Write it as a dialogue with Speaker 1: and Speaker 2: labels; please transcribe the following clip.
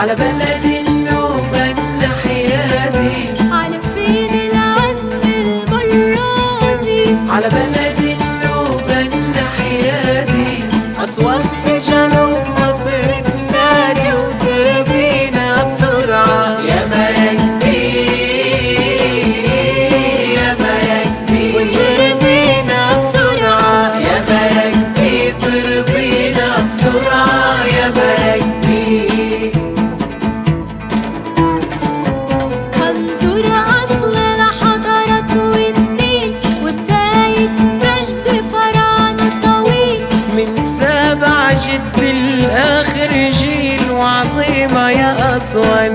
Speaker 1: على بلد النوبة الناحية دي،
Speaker 2: على فين العزم المرة دي؟
Speaker 1: على بلد النوبة الناحية دي. أسوان في جنوب مصر تنادي وتربينا بسرعة، يا مراكبي يا مراكبي وتربينا بسرعة، يا مراكبي تربينا بسرعة، يا مراكبي.
Speaker 2: هنزور أصل الحضارات والدين وبداية مجد فراعنة طويل،
Speaker 1: من سابع جد الآخر جيل وعظيمة يا أسوان